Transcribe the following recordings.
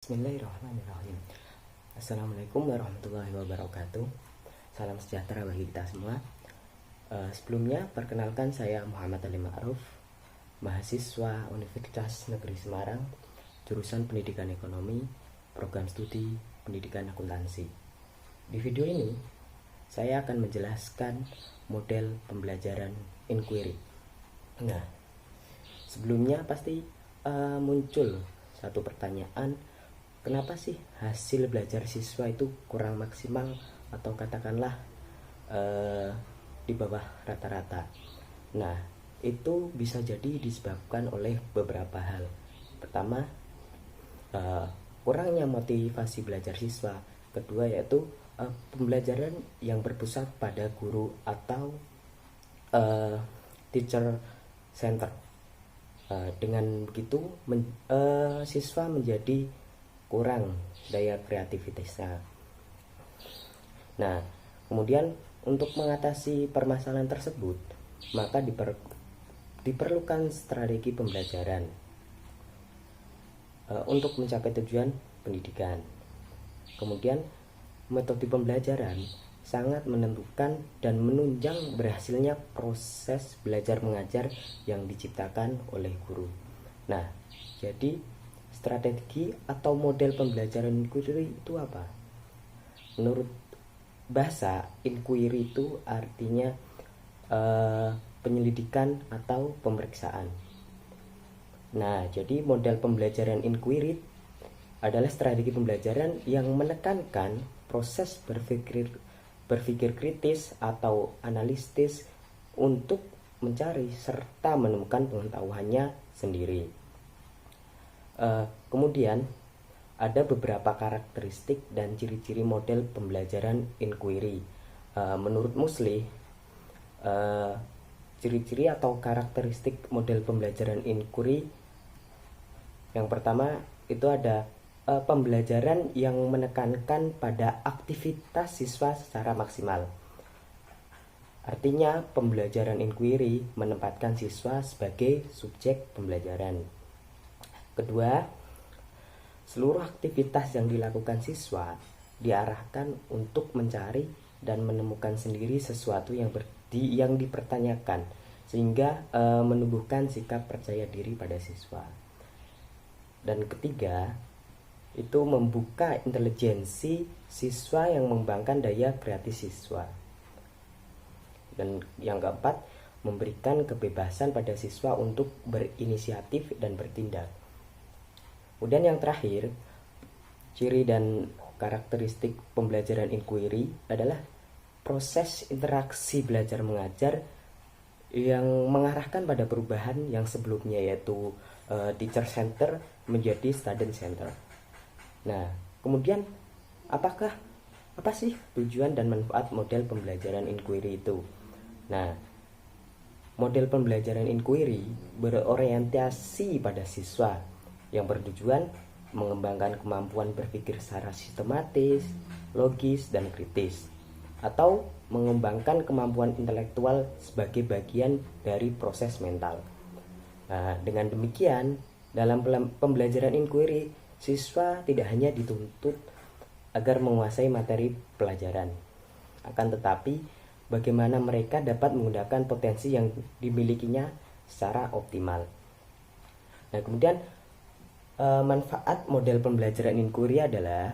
Bismillahirrahmanirrahim. Assalamualaikum warahmatullahi wabarakatuh. Salam sejahtera bagi kita semua. Sebelumnya perkenalkan, saya Muhammad Ali Ma'ruf, mahasiswa Universitas Negeri Semarang, jurusan Pendidikan Ekonomi, program studi Pendidikan Akuntansi. Di video ini saya akan menjelaskan model pembelajaran inquiry. Nah, sebelumnya pasti muncul satu pertanyaan, kenapa sih hasil belajar siswa itu kurang maksimal atau katakanlah di bawah rata-rata? Nah, itu bisa jadi disebabkan oleh beberapa hal. Pertama, kurangnya motivasi belajar siswa. Kedua, yaitu pembelajaran yang berpusat pada guru atau teacher center. Dengan begitu siswa menjadi kurang daya kreativitasnya. Nah, kemudian untuk mengatasi permasalahan tersebut, maka diperlukan strategi pembelajaran untuk mencapai tujuan pendidikan. Kemudian metode pembelajaran sangat menentukan dan menunjang berhasilnya proses belajar mengajar yang diciptakan oleh guru. Nah, jadi strategi atau model pembelajaran inquiry itu apa? Menurut bahasa, inquiry itu artinya penyelidikan atau pemeriksaan. Nah, jadi model pembelajaran inquiry adalah strategi pembelajaran yang menekankan proses berpikir kritis atau analitis untuk mencari serta menemukan pengetahuannya sendiri. Kemudian ada beberapa karakteristik dan ciri-ciri model pembelajaran inquiry. Menurut Muslih, ciri-ciri atau karakteristik model pembelajaran inquiry yang pertama itu ada pembelajaran yang menekankan pada aktivitas siswa secara maksimal. Artinya, pembelajaran inquiry menempatkan siswa sebagai subjek pembelajaran. Kedua, seluruh aktivitas yang dilakukan siswa diarahkan untuk mencari dan menemukan sendiri sesuatu yang dipertanyakan, sehingga menumbuhkan sikap percaya diri pada siswa. Dan ketiga, itu membuka intelijensi siswa yang mengembangkan daya kreatif siswa. Dan yang keempat, memberikan kebebasan pada siswa untuk berinisiatif dan bertindak. Kemudian yang terakhir, ciri dan karakteristik pembelajaran inquiry adalah proses interaksi belajar mengajar yang mengarahkan pada perubahan yang sebelumnya, yaitu teacher center menjadi student center. Nah, kemudian apa sih tujuan dan manfaat model pembelajaran inquiry itu? Nah, model pembelajaran inquiry berorientasi pada siswa yang bertujuan mengembangkan kemampuan berpikir secara sistematis, logis, dan kritis, atau mengembangkan kemampuan intelektual sebagai bagian dari proses mental. Nah, dengan demikian, dalam pembelajaran inquiry, siswa tidak hanya dituntut agar menguasai materi pelajaran, akan tetapi bagaimana mereka dapat menggunakan potensi yang dimilikinya secara optimal. Nah, kemudian manfaat model pembelajaran inquiry adalah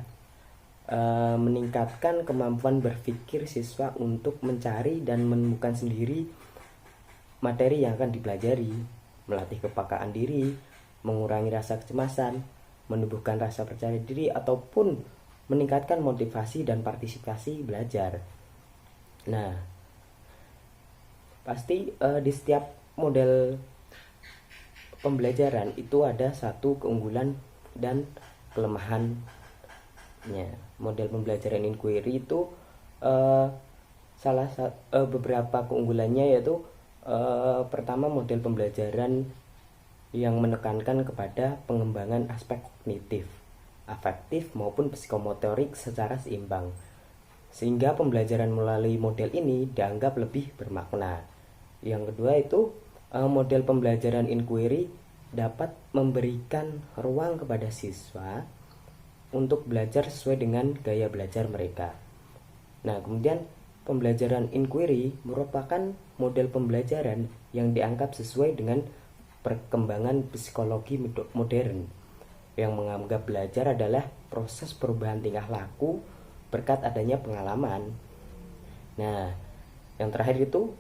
meningkatkan kemampuan berpikir siswa untuk mencari dan menemukan sendiri materi yang akan dipelajari, melatih kepekaan diri, mengurangi rasa kecemasan, menumbuhkan rasa percaya diri, ataupun meningkatkan motivasi dan partisipasi belajar. Nah, pasti di setiap model pembelajaran itu ada satu keunggulan dan kelemahannya. Model pembelajaran inquiry itu beberapa keunggulannya yaitu pertama, model pembelajaran yang menekankan kepada pengembangan aspek kognitif, afektif maupun psikomotorik secara seimbang, sehingga pembelajaran melalui model ini dianggap lebih bermakna. Yang kedua itu model pembelajaran inquiry dapat memberikan ruang kepada siswa untuk belajar sesuai dengan gaya belajar mereka. Nah, kemudian pembelajaran inquiry merupakan model pembelajaran yang dianggap sesuai dengan perkembangan psikologi modern, yang menganggap belajar adalah proses perubahan tingkah laku berkat adanya pengalaman. Nah, yang terakhir itu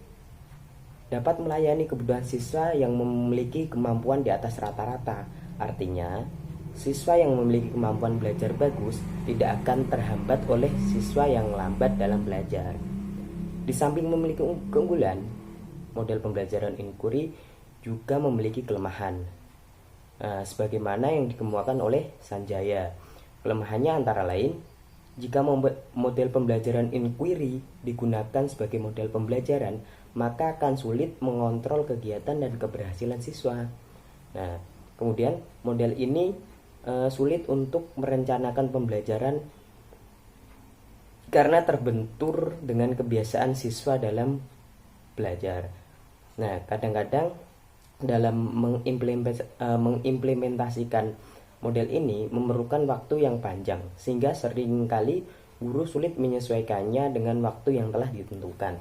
dapat melayani kebutuhan siswa yang memiliki kemampuan di atas rata-rata. Artinya, siswa yang memiliki kemampuan belajar bagus tidak akan terhambat oleh siswa yang lambat dalam belajar. Di samping memiliki keunggulan, model pembelajaran inquiry juga memiliki kelemahan. Sebagaimana yang dikemukakan oleh Sanjaya. Kelemahannya antara lain, jika model pembelajaran inquiry digunakan sebagai model pembelajaran, maka akan sulit mengontrol kegiatan dan keberhasilan siswa. Nah, kemudian model ini sulit untuk merencanakan pembelajaran karena terbentur dengan kebiasaan siswa dalam belajar. Nah, kadang-kadang dalam mengimplementasikan model ini memerlukan waktu yang panjang, sehingga seringkali guru sulit menyesuaikannya dengan waktu yang telah ditentukan.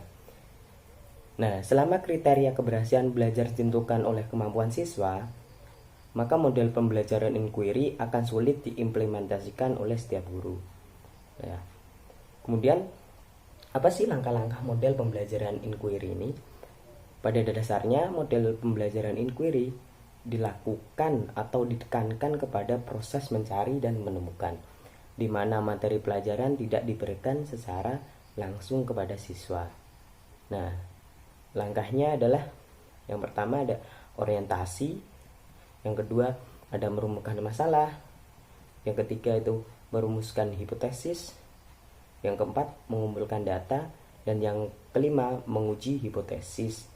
Nah, selama kriteria keberhasilan belajar ditentukan oleh kemampuan siswa, maka model pembelajaran inquiry akan sulit diimplementasikan oleh setiap guru. Ya. Kemudian, apa sih langkah-langkah model pembelajaran inquiry ini? Pada dasarnya, model pembelajaran inquiry dilakukan atau ditekankan kepada proses mencari dan menemukan, di mana materi pelajaran tidak diberikan secara langsung kepada siswa. Nah, langkahnya adalah yang pertama ada orientasi, yang kedua ada merumuskan masalah, yang ketiga itu merumuskan hipotesis, yang keempat mengumpulkan data, dan yang kelima menguji hipotesis,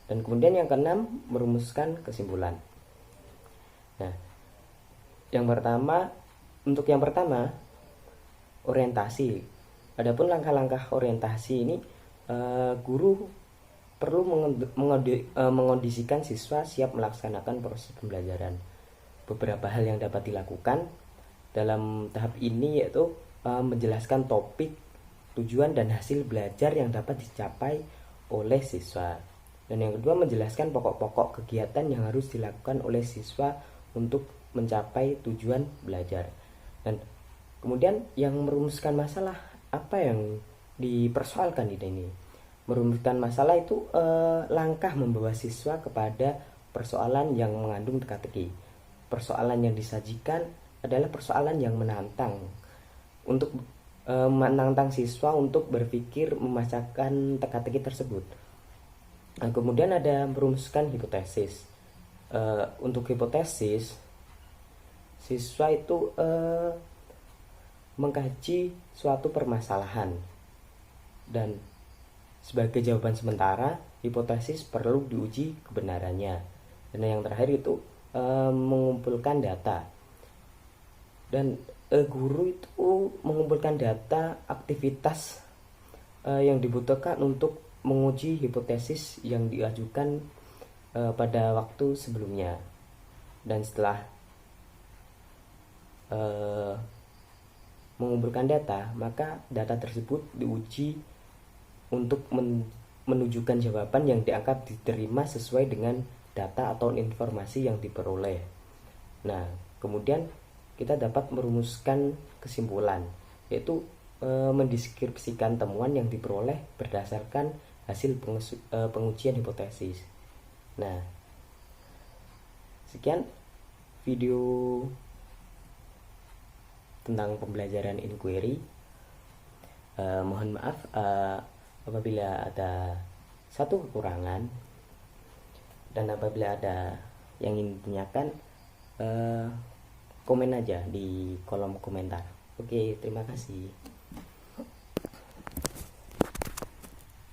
dan kemudian yang keenam merumuskan kesimpulan. Nah, yang pertama orientasi. Adapun langkah-langkah orientasi ini, guru perlu mengondisikan siswa siap melaksanakan proses pembelajaran. Beberapa hal yang dapat dilakukan dalam tahap ini yaitu menjelaskan topik, tujuan dan hasil belajar yang dapat dicapai oleh siswa. Dan yang kedua, menjelaskan pokok-pokok kegiatan yang harus dilakukan oleh siswa untuk mencapai tujuan belajar. Dan kemudian yang merumuskan masalah, apa yang dipersoalkan di sini? Merumuskan masalah itu langkah membawa siswa kepada persoalan yang mengandung teka-teki. Persoalan yang disajikan adalah persoalan yang menantang siswa untuk berpikir memecahkan teka-teki tersebut. Nah, kemudian ada merumuskan hipotesis. Untuk hipotesis, siswa itu mengkaji suatu permasalahan, dan sebagai jawaban sementara, hipotesis perlu diuji kebenarannya. Dan yang terakhir itu mengumpulkan data. Dan guru itu mengumpulkan data aktivitas yang dibutuhkan untuk menguji hipotesis yang diajukan pada waktu sebelumnya. Dan setelah mengumpulkan data, maka data tersebut diuji untuk menunjukkan jawaban yang dianggap diterima sesuai dengan data atau informasi yang diperoleh. Nah, kemudian kita dapat merumuskan kesimpulan, yaitu mendeskripsikan temuan yang diperoleh berdasarkan hasil pengujian hipotesis. Nah, sekian video tentang pembelajaran inquiry. Mohon maaf apabila ada satu kekurangan, dan apabila ada yang ingin ditanyakan, komen aja di kolom komentar. Oke, terima kasih.